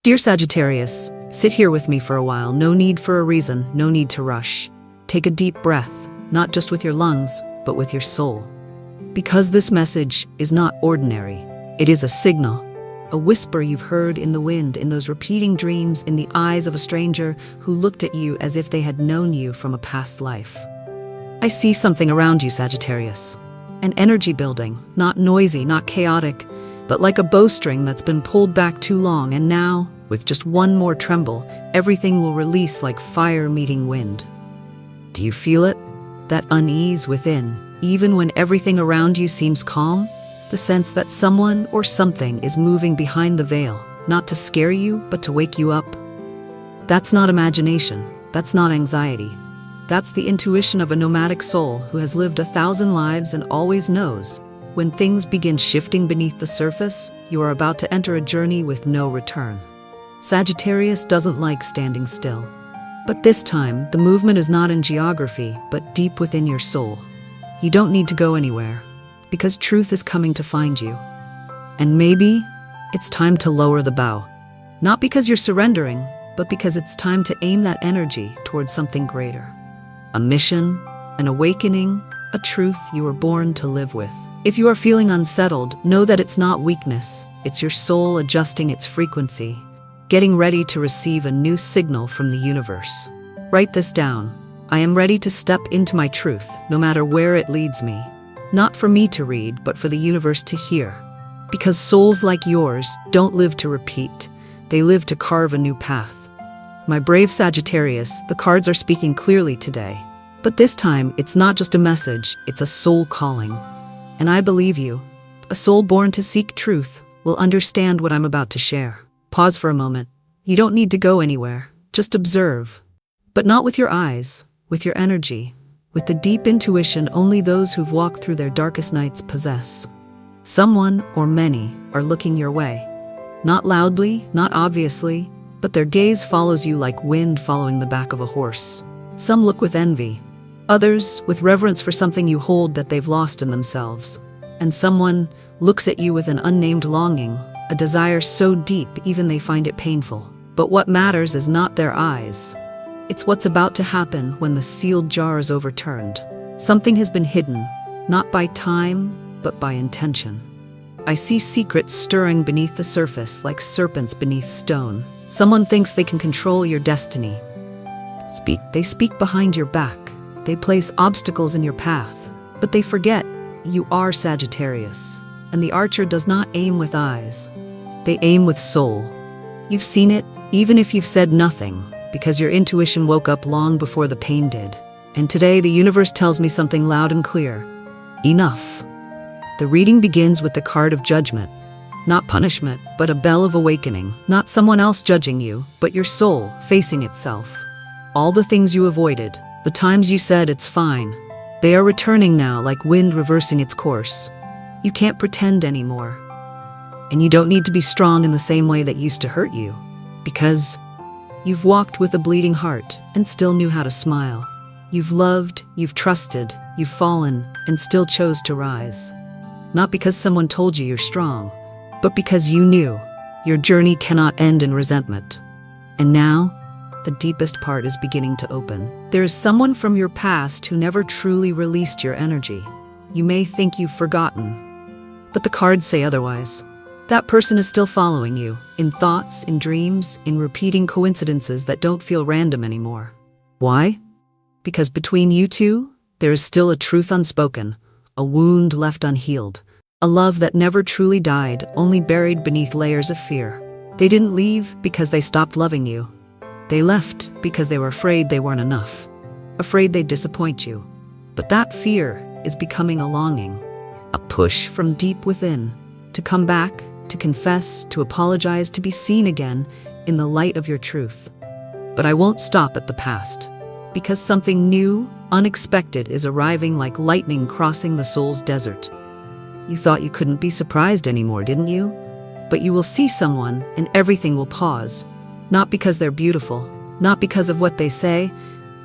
Dear Sagittarius, sit here with me for a while. No need for a reason, no need to rush. Take a deep breath, not just with your lungs, but with your soul. Because this message is not ordinary. It is a signal, a whisper you've heard in the wind, in those repeating dreams, in the eyes of a stranger who looked at you as if they had known you from a past life. I see something around you, Sagittarius. An energy building, not noisy, not chaotic, but like a bowstring that's been pulled back too long, and now, with just one more tremble, everything will release like fire meeting wind. Do you feel it? That unease within, even when everything around you seems calm? The sense that someone or something is moving behind the veil, not to scare you, but to wake you up? That's not imagination. That's not anxiety. That's the intuition of a nomadic soul who has lived 1,000 lives and always knows, when things begin shifting beneath the surface, you are about to enter a journey with no return. Sagittarius doesn't like standing still. But this time, the movement is not in geography, but deep within your soul. You don't need to go anywhere, because truth is coming to find you. And maybe it's time to lower the bow. Not because you're surrendering, but because it's time to aim that energy towards something greater. A mission, an awakening, a truth you were born to live with. If you are feeling unsettled, know that it's not weakness. It's your soul adjusting its frequency, getting ready to receive a new signal from the universe. Write this down. I am ready to step into my truth, no matter where it leads me. Not for me to read, but for the universe to hear. Because souls like yours don't live to repeat. They live to carve a new path. My brave Sagittarius, the cards are speaking clearly today. But this time, it's not just a message, it's a soul calling. And I believe you. A soul born to seek truth will understand what I'm about to share. Pause for a moment. You don't need to go anywhere. Just observe. But not with your eyes, with your energy, with the deep intuition only those who've walked through their darkest nights possess. Someone, or many, are looking your way. Not loudly, not obviously, but their gaze follows you like wind following the back of a horse. Some look with envy. Others, with reverence for something you hold that they've lost in themselves. And someone looks at you with an unnamed longing, a desire so deep even they find it painful. But what matters is not their eyes. It's what's about to happen when the sealed jar is overturned. Something has been hidden, not by time, but by intention. I see secrets stirring beneath the surface like serpents beneath stone. Someone thinks they can control your destiny. They speak behind your back. They place obstacles in your path. But they forget you are Sagittarius. And the archer does not aim with eyes. They aim with soul. You've seen it, even if you've said nothing, because your intuition woke up long before the pain did. And today the universe tells me something loud and clear. Enough. The reading begins with the card of judgment. Not punishment, but a bell of awakening. Not someone else judging you, but your soul facing itself. All the things you avoided, the times you said it's fine, they are returning now like wind reversing its course. You can't pretend anymore. And you don't need to be strong in the same way that used to hurt you, because you've walked with a bleeding heart and still knew how to smile. You've loved, you've trusted, you've fallen, and still chose to rise. Not because someone told you you're strong, but because you knew your journey cannot end in resentment. And now, the deepest part is beginning to open. There is someone from your past who never truly released your energy. You may think you've forgotten, but the cards say otherwise. That person is still following you, in thoughts, in dreams, in repeating coincidences that don't feel random anymore. Why? Because between you two, there is still a truth unspoken, a wound left unhealed, a love that never truly died, only buried beneath layers of fear. They didn't leave because they stopped loving you. They left because they were afraid they weren't enough, afraid they'd disappoint you. But that fear is becoming a longing, a push from deep within, to come back, to confess, to apologize, to be seen again in the light of your truth. But I won't stop at the past, because something new, unexpected is arriving like lightning crossing the soul's desert. You thought you couldn't be surprised anymore, didn't you? But you will see someone and everything will pause. Not because they're beautiful, not because of what they say,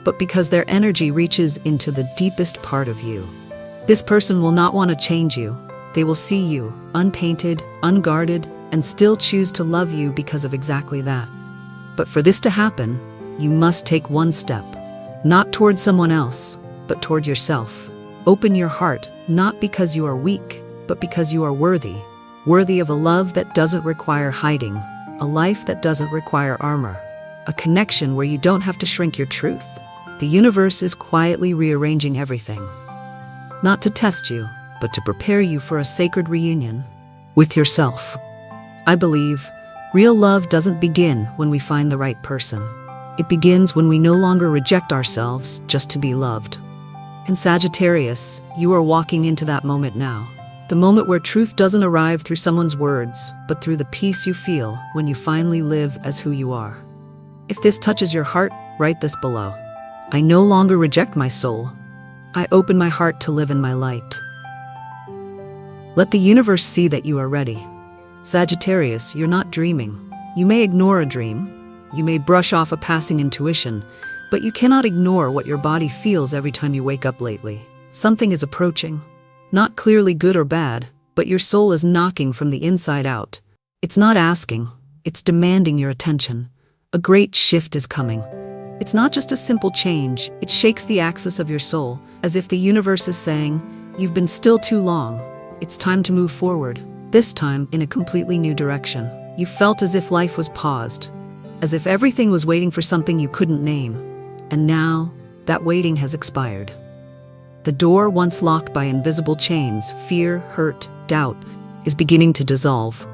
but because their energy reaches into the deepest part of you. This person will not want to change you. They will see you, unpainted, unguarded, and still choose to love you because of exactly that. But for this to happen, you must take one step, not toward someone else, but toward yourself. Open your heart, not because you are weak, but because you are worthy. Worthy of a love that doesn't require hiding, a life that doesn't require armor, a connection where you don't have to shrink your truth. The universe is quietly rearranging everything. Not to test you, but to prepare you for a sacred reunion with yourself. I believe real love doesn't begin when we find the right person. It begins when we no longer reject ourselves just to be loved. In Sagittarius, you are walking into that moment now. The moment where truth doesn't arrive through someone's words, but through the peace you feel when you finally live as who you are. If this touches your heart, write this below. I no longer reject my soul. I open my heart to live in my light. Let the universe see that you are ready. Sagittarius, you're not dreaming. You may ignore a dream. You may brush off a passing intuition, but you cannot ignore what your body feels every time you wake up lately. Something is approaching. Not clearly good or bad, but your soul is knocking from the inside out. It's not asking, it's demanding your attention. A great shift is coming. It's not just a simple change, it shakes the axis of your soul, as if the universe is saying, you've been still too long. It's time to move forward, this time in a completely new direction. You felt as if life was paused, as if everything was waiting for something you couldn't name. And now, that waiting has expired. The door once locked by invisible chains, fear, hurt, doubt, is beginning to dissolve.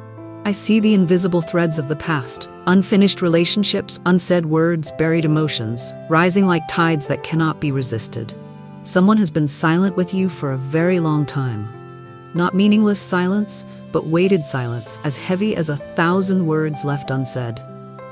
I see the invisible threads of the past, unfinished relationships, unsaid words, buried emotions, rising like tides that cannot be resisted. Someone has been silent with you for a very long time. Not meaningless silence, but weighted silence, as heavy as 1,000 words left unsaid.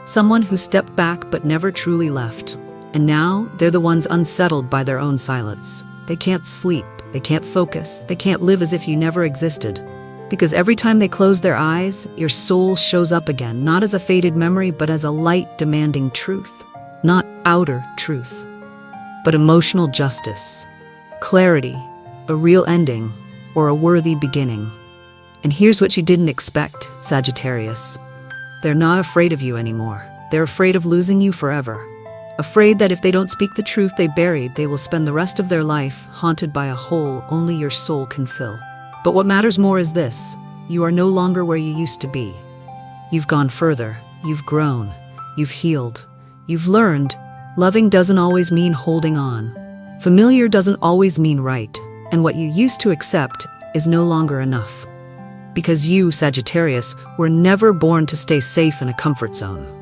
Someone who stepped back but never truly left. And now, they're the ones unsettled by their own silence. They can't sleep, they can't focus, they can't live as if you never existed. Because every time they close their eyes, your soul shows up again, not as a faded memory, but as a light demanding truth. Not outer truth, but emotional justice, clarity, a real ending, or a worthy beginning. And here's what you didn't expect, Sagittarius. They're not afraid of you anymore. They're afraid of losing you forever. Afraid that if they don't speak the truth they buried, they will spend the rest of their life haunted by a hole only your soul can fill. But what matters more is this: you are no longer where you used to be. You've gone further, you've grown, you've healed, you've learned. Loving doesn't always mean holding on. Familiar doesn't always mean right, and what you used to accept is no longer enough. Because you, Sagittarius, were never born to stay safe in a comfort zone.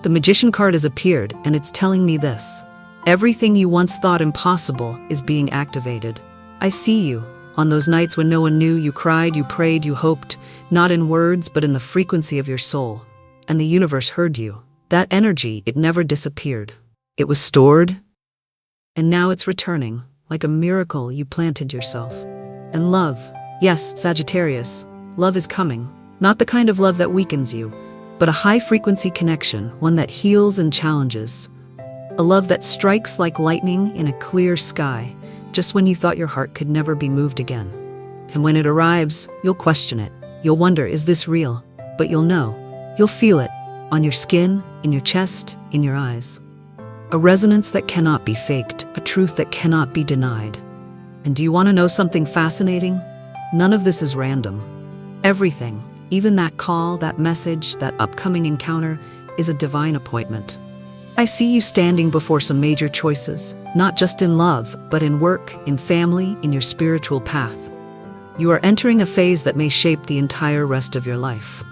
The Magician card has appeared, and it's telling me this: everything you once thought impossible is being activated. I see you. On those nights when no one knew, you cried, you prayed, you hoped, not in words, but in the frequency of your soul. And the universe heard you. That energy, it never disappeared. It was stored, and now it's returning, like a miracle you planted yourself. And love, yes, Sagittarius, love is coming. Not the kind of love that weakens you, but a high-frequency connection, one that heals and challenges. A love that strikes like lightning in a clear sky, just when you thought your heart could never be moved again. And when it arrives, you'll question it. You'll wonder, is this real? But you'll know. You'll feel it, on your skin, in your chest, in your eyes. A resonance that cannot be faked, a truth that cannot be denied. And do you want to know something fascinating? None of this is random. Everything, even that call, that message, that upcoming encounter, is a divine appointment. I see you standing before some major choices, not just in love, but in work, in family, in your spiritual path. You are entering a phase that may shape the entire rest of your life.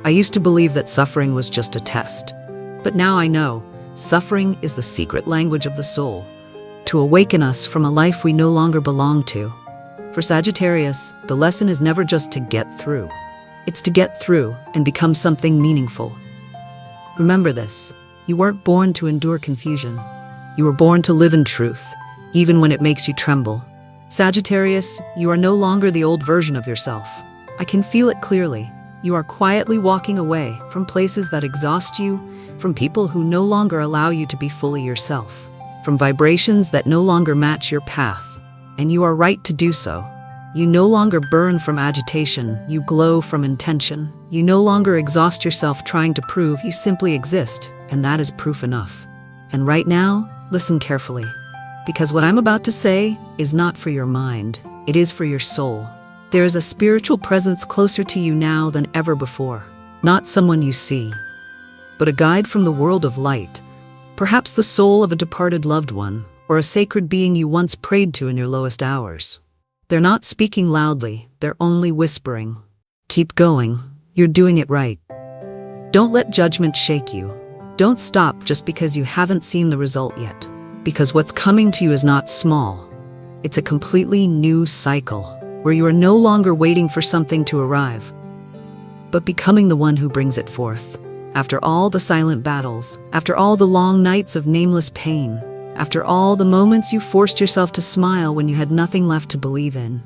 I used to believe that suffering was just a test, but now I know suffering is the secret language of the soul, to awaken us from a life we no longer belong to. For Sagittarius, the lesson is never just to get through. It's to get through and become something meaningful. Remember this: you weren't born to endure confusion. You were born to live in truth, even when it makes you tremble. Sagittarius, you are no longer the old version of yourself. I can feel it clearly. You are quietly walking away from places that exhaust you, from people who no longer allow you to be fully yourself, from vibrations that no longer match your path. And you are right to do so. You no longer burn from agitation, you glow from intention. You no longer exhaust yourself trying to prove, you simply exist, and that is proof enough. And right now, listen carefully, because what I'm about to say is not for your mind, it is for your soul. There is a spiritual presence closer to you now than ever before. Not someone you see, but a guide from the world of light. Perhaps the soul of a departed loved one, or a sacred being you once prayed to in your lowest hours. They're not speaking loudly, they're only whispering. Keep going, you're doing it right. Don't let judgment shake you. Don't stop just because you haven't seen the result yet. Because what's coming to you is not small. It's a completely new cycle, where you are no longer waiting for something to arrive, but becoming the one who brings it forth. After all the silent battles, after all the long nights of nameless pain, after all the moments you forced yourself to smile when you had nothing left to believe in,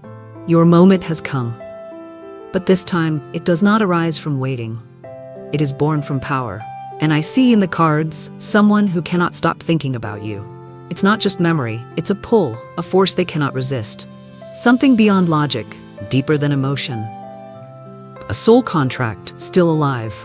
your moment has come. But this time, it does not arise from waiting. It is born from power. And I see in the cards someone who cannot stop thinking about you. It's not just memory, it's a pull, a force they cannot resist. Something beyond logic, deeper than emotion. A soul contract, still alive.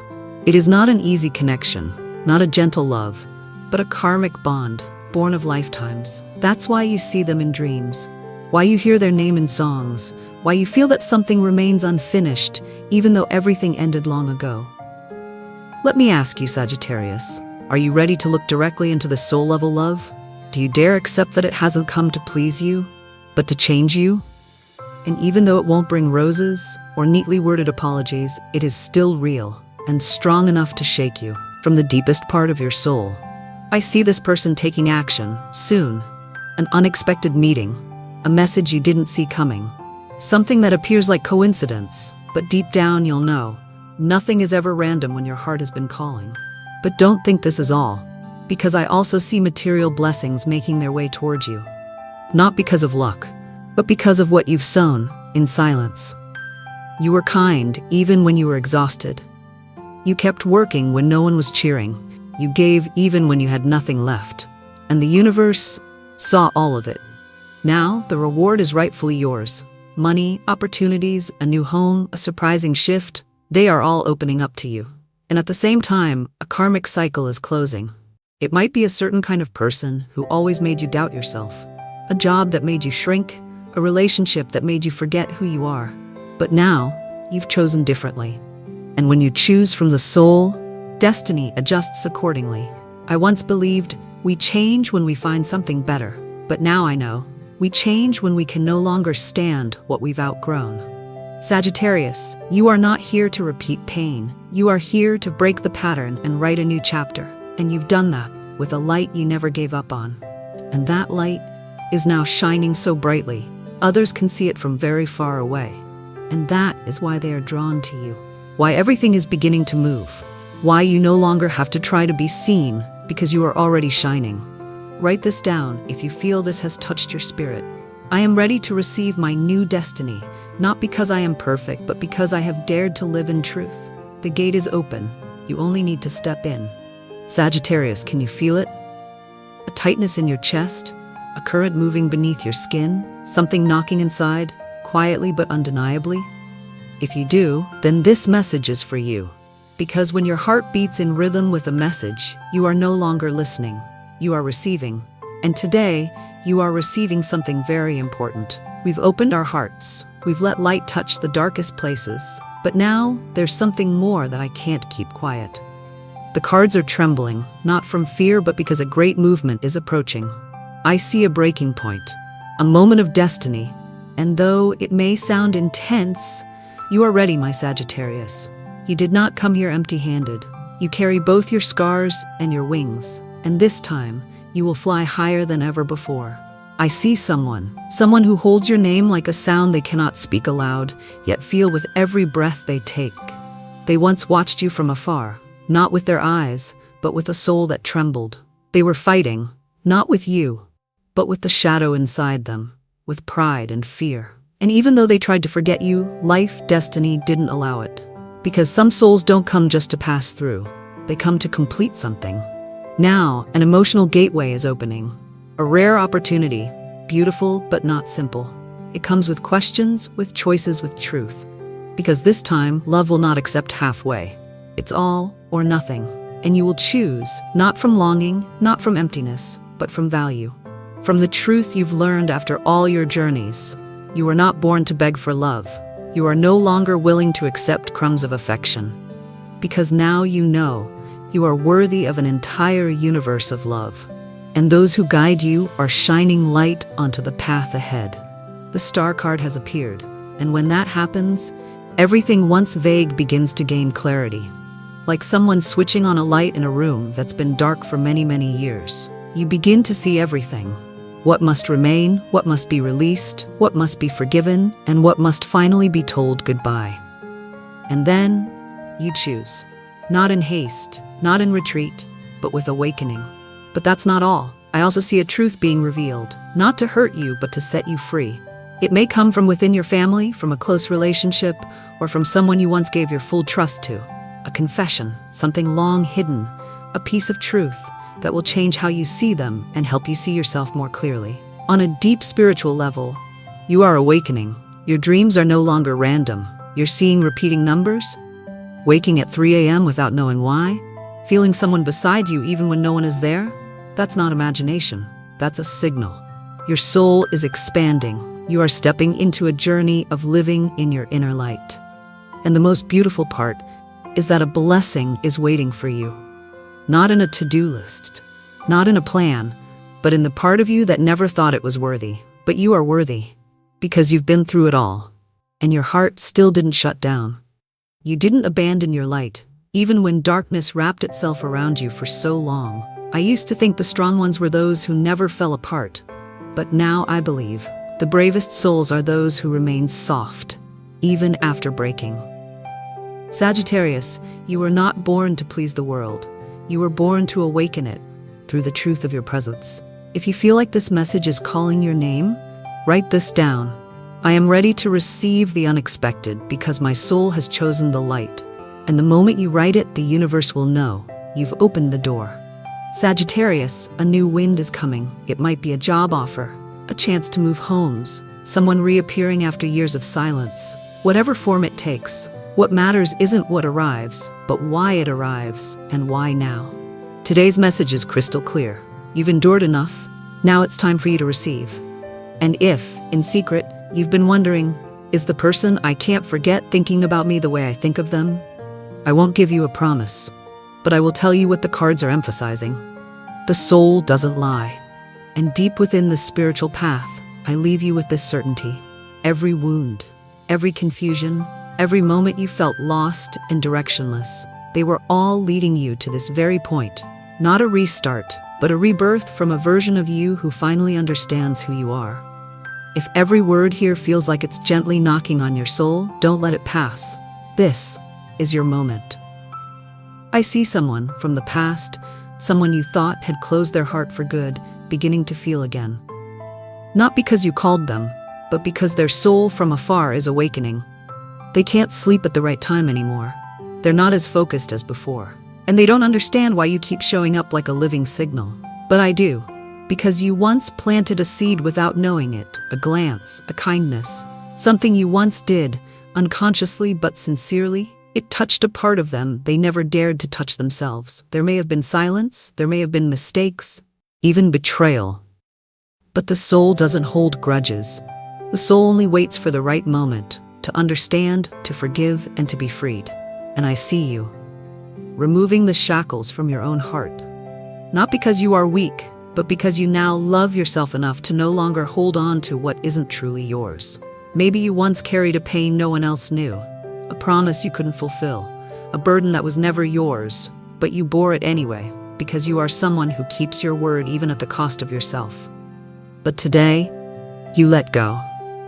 It is not an easy connection, not a gentle love, but a karmic bond, born of lifetimes. That's why you see them in dreams, why you hear their name in songs, why you feel that something remains unfinished, even though everything ended long ago. Let me ask you, Sagittarius, are you ready to look directly into the soul-level love? Do you dare accept that it hasn't come to please you, but to change you? And even though it won't bring roses or neatly worded apologies, it is still real and strong enough to shake you from the deepest part of your soul. I see this person taking action, soon. An unexpected meeting, a message you didn't see coming. Something that appears like coincidence, but deep down you'll know. Nothing is ever random when your heart has been calling. But don't think this is all, because I also see material blessings making their way towards you. Not because of luck, but because of what you've sown in silence. You were kind even when you were exhausted. You kept working when no one was cheering. You gave even when you had nothing left. And the universe saw all of it. Now, the reward is rightfully yours. Money, opportunities, a new home, a surprising shift, they are all opening up to you. And at the same time, a karmic cycle is closing. It might be a certain kind of person who always made you doubt yourself. A job that made you shrink, a relationship that made you forget who you are. But now, you've chosen differently. And when you choose from the soul, destiny adjusts accordingly. I once believed we change when we find something better, but now I know we change when we can no longer stand what we've outgrown. Sagittarius, you are not here to repeat pain. You are here to break the pattern and write a new chapter. And you've done that with a light you never gave up on. And that light is now shining so brightly, others can see it from very far away. And that is why they are drawn to you. Why everything is beginning to move. Why you no longer have to try to be seen, because you are already shining. Write this down if you feel this has touched your spirit. I am ready to receive my new destiny, not because I am perfect, but because I have dared to live in truth. The gate is open. You only need to step in. Sagittarius, can you feel it? A tightness in your chest? A current moving beneath your skin? Something knocking inside, quietly but undeniably? If you do, then this message is for you. Because when your heart beats in rhythm with a message, you are no longer listening. You are receiving. And today, you are receiving something very important. We've opened our hearts. We've let light touch the darkest places. But now, there's something more that I can't keep quiet. The cards are trembling, not from fear, but because a great movement is approaching. I see a breaking point, a moment of destiny. And though it may sound intense, you are ready, my Sagittarius. You did not come here empty-handed. You carry both your scars and your wings. And this time, you will fly higher than ever before. I see someone who holds your name like a sound they cannot speak aloud, yet feel with every breath they take. They once watched you from afar, not with their eyes, but with a soul that trembled. They were fighting, not with you, but with the shadow inside them, with pride and fear. And even though they tried to forget you, life, destiny didn't allow it. Because some souls don't come just to pass through. They come to complete something. Now, an emotional gateway is opening. A rare opportunity, beautiful but not simple. It comes with questions, with choices, with truth. Because this time, love will not accept halfway. It's all or nothing. And you will choose, not from longing, not from emptiness, but from value. From the truth you've learned after all your journeys. You were not born to beg for love. You are no longer willing to accept crumbs of affection. Because now you know you are worthy of an entire universe of love. And those who guide you are shining light onto the path ahead. The star card has appeared, and when that happens, everything once vague begins to gain clarity. Like someone switching on a light in a room that's been dark for many, many years. You begin to see everything. What must remain, what must be released, what must be forgiven, and what must finally be told goodbye. And then, you choose. Not in haste, not in retreat, but with awakening. But that's not all. I also see a truth being revealed, not to hurt you, but to set you free. It may come from within your family, from a close relationship, or from someone you once gave your full trust to. A confession, something long hidden, a piece of truth that will change how you see them and help you see yourself more clearly. On a deep spiritual level, you are awakening. Your dreams are no longer random. You're seeing repeating numbers, waking at 3 a.m. without knowing why, feeling someone beside you even when no one is there. That's not imagination. That's a signal. Your soul is expanding. You are stepping into a journey of living in your inner light. And the most beautiful part is that a blessing is waiting for you. Not in a to-do list, not in a plan, but in the part of you that never thought it was worthy. But you are worthy, because you've been through it all, and your heart still didn't shut down. You didn't abandon your light, even when darkness wrapped itself around you for so long. I used to think the strong ones were those who never fell apart, but now I believe the bravest souls are those who remain soft, even after breaking. Sagittarius, you were not born to please the world. You were born to awaken it through the truth of your presence. If you feel like this message is calling your name, write this down. I am ready to receive the unexpected because my soul has chosen the light. And the moment you write it, the universe will know you've opened the door. Sagittarius, a new wind is coming. It might be a job offer, a chance to move homes, someone reappearing after years of silence. Whatever form it takes, what matters isn't what arrives, but why it arrives and why now. Today's message is crystal clear. You've endured enough. Now it's time for you to receive. And if, in secret, you've been wondering, is the person I can't forget thinking about me the way I think of them? I won't give you a promise, but I will tell you what the cards are emphasizing. The soul doesn't lie. And deep within the spiritual path, I leave you with this certainty. Every wound, every confusion, every moment you felt lost and directionless, they were all leading you to this very point. Not a restart, but a rebirth from a version of you who finally understands who you are. If every word here feels like it's gently knocking on your soul, don't let it pass. This is your moment. I see someone from the past, someone you thought had closed their heart for good, beginning to feel again. Not because you called them, but because their soul from afar is awakening. They can't sleep at the right time anymore. They're not as focused as before. And they don't understand why you keep showing up like a living signal. But I do. Because you once planted a seed without knowing it, a glance, a kindness. Something you once did, unconsciously but sincerely. It touched a part of them they never dared to touch themselves. There may have been silence, there may have been mistakes, even betrayal. But the soul doesn't hold grudges. The soul only waits for the right moment to understand, to forgive, and to be freed. And I see you, removing the shackles from your own heart. Not because you are weak, but because you now love yourself enough to no longer hold on to what isn't truly yours. Maybe you once carried a pain no one else knew, a promise you couldn't fulfill, a burden that was never yours, but you bore it anyway, because you are someone who keeps your word even at the cost of yourself. But today, you let go,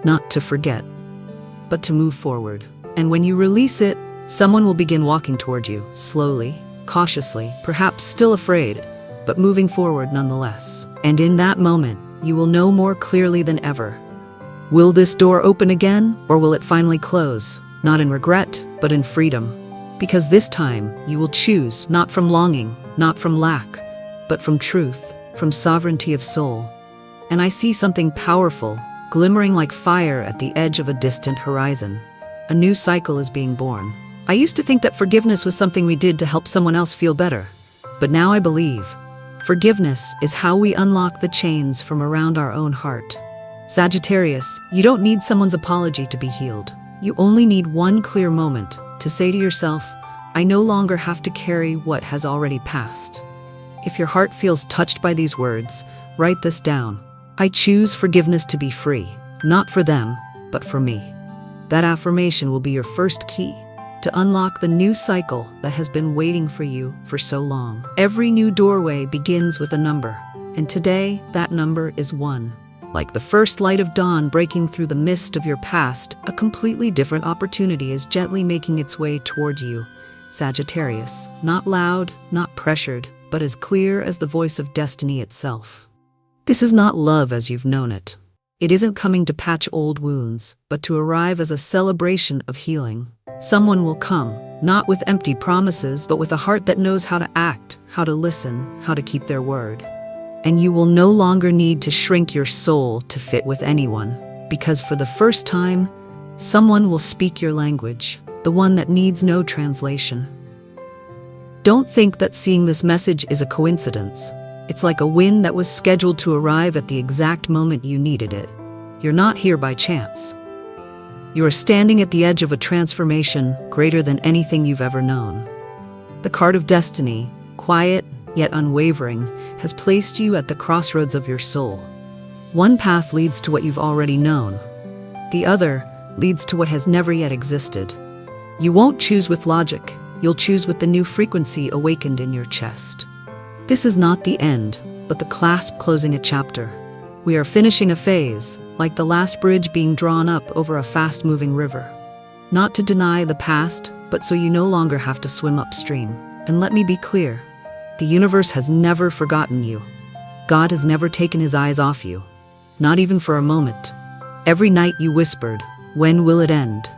not to forget, but to move forward. And when you release it, someone will begin walking toward you, slowly, cautiously, perhaps still afraid, but moving forward nonetheless. And in that moment, you will know more clearly than ever. Will this door open again, or will it finally close? Not in regret, but in freedom. Because this time, you will choose not from longing, not from lack, but from truth, from sovereignty of soul. And I see something powerful, glimmering like fire at the edge of a distant horizon. A new cycle is being born. I used to think that forgiveness was something we did to help someone else feel better. But now I believe forgiveness is how we unlock the chains from around our own heart. Sagittarius, you don't need someone's apology to be healed. You only need one clear moment to say to yourself, I no longer have to carry what has already passed. If your heart feels touched by these words, write this down. I choose forgiveness to be free, not for them, but for me. That affirmation will be your first key to unlock the new cycle that has been waiting for you for so long. Every new doorway begins with a number, and today that number is 1. Like the first light of dawn breaking through the mist of your past, a completely different opportunity is gently making its way toward you. Sagittarius, not loud, not pressured, but as clear as the voice of destiny itself. This is not love as you've known it. It isn't coming to patch old wounds, but to arrive as a celebration of healing. Someone will come, not with empty promises, but with a heart that knows how to act, how to listen, how to keep their word. And you will no longer need to shrink your soul to fit with anyone, because for the first time, someone will speak your language, the one that needs no translation. Don't think that seeing this message is a coincidence. It's like a wind that was scheduled to arrive at the exact moment you needed it. You're not here by chance. You are standing at the edge of a transformation greater than anything you've ever known. The card of destiny, quiet yet unwavering, has placed you at the crossroads of your soul. One path leads to what you've already known. The other leads to what has never yet existed. You won't choose with logic. You'll choose with the new frequency awakened in your chest. This is not the end, but the clasp closing a chapter. We are finishing a phase, like the last bridge being drawn up over a fast-moving river. Not to deny the past, but so you no longer have to swim upstream. And let me be clear, the universe has never forgotten you. God has never taken his eyes off you, not even for a moment. Every night you whispered, when will it end?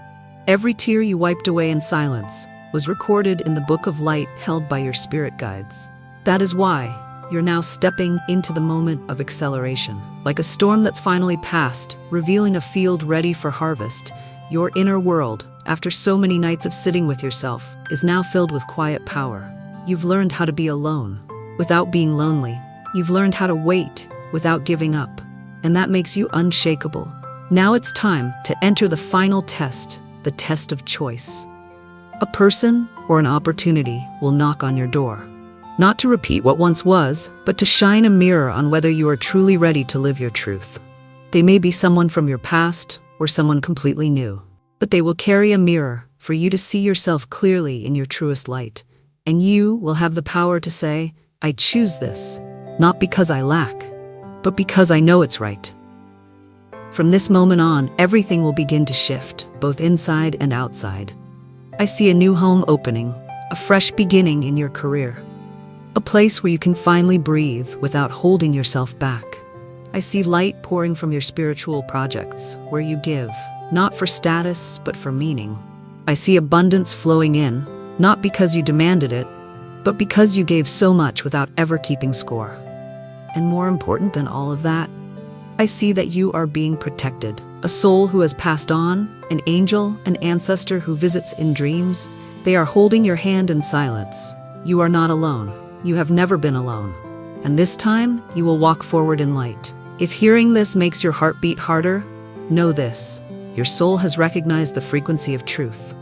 Every tear you wiped away in silence was recorded in the book of light held by your spirit guides. That is why you're now stepping into the moment of acceleration. Like a storm that's finally passed, revealing a field ready for harvest, your inner world, after so many nights of sitting with yourself, is now filled with quiet power. You've learned how to be alone, without being lonely. You've learned how to wait, without giving up. And that makes you unshakable. Now it's time to enter the final test, the test of choice. A person or an opportunity will knock on your door. Not to repeat what once was, but to shine a mirror on whether you are truly ready to live your truth. They may be someone from your past or someone completely new, but they will carry a mirror for you to see yourself clearly in your truest light. And you will have the power to say, I choose this, not because I lack, but because I know it's right. From this moment on, everything will begin to shift, both inside and outside. I see a new home opening, a fresh beginning in your career. A place where you can finally breathe without holding yourself back. I see light pouring from your spiritual projects, where you give, not for status, but for meaning. I see abundance flowing in, not because you demanded it, but because you gave so much without ever keeping score. And more important than all of that, I see that you are being protected. A soul who has passed on, an angel, an ancestor who visits in dreams. They are holding your hand in silence. You are not alone. You have never been alone. And this time, you will walk forward in light. If hearing this makes your heart beat harder, know this: your soul has recognized the frequency of truth.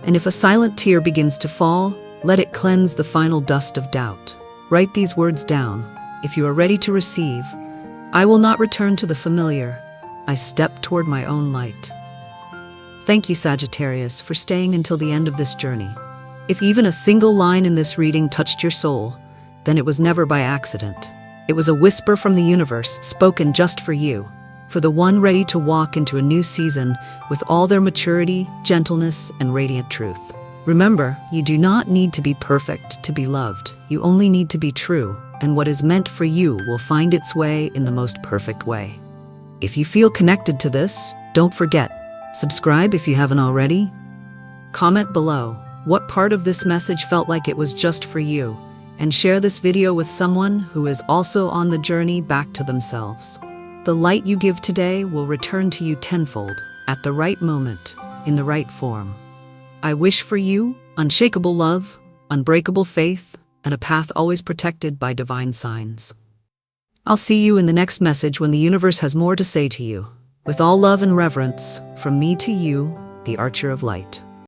And if a silent tear begins to fall, let it cleanse the final dust of doubt. Write these words down. If you are ready to receive, I will not return to the familiar. I step toward my own light. Thank you, Sagittarius, for staying until the end of this journey. If even a single line in this reading touched your soul, then it was never by accident. It was a whisper from the universe, spoken just for you, for the one ready to walk into a new season with all their maturity, gentleness, and radiant truth. Remember, you do not need to be perfect to be loved. You only need to be true, and what is meant for you will find its way in the most perfect way. If you feel connected to this, don't forget, subscribe if you haven't already. Comment below what part of this message felt like it was just for you, and share this video with someone who is also on the journey back to themselves. The light you give today will return to you tenfold, at the right moment, in the right form. I wish for you unshakable love, unbreakable faith, and a path always protected by divine signs. I'll see you in the next message when the universe has more to say to you. With all love and reverence, from me to you, the Archer of Light.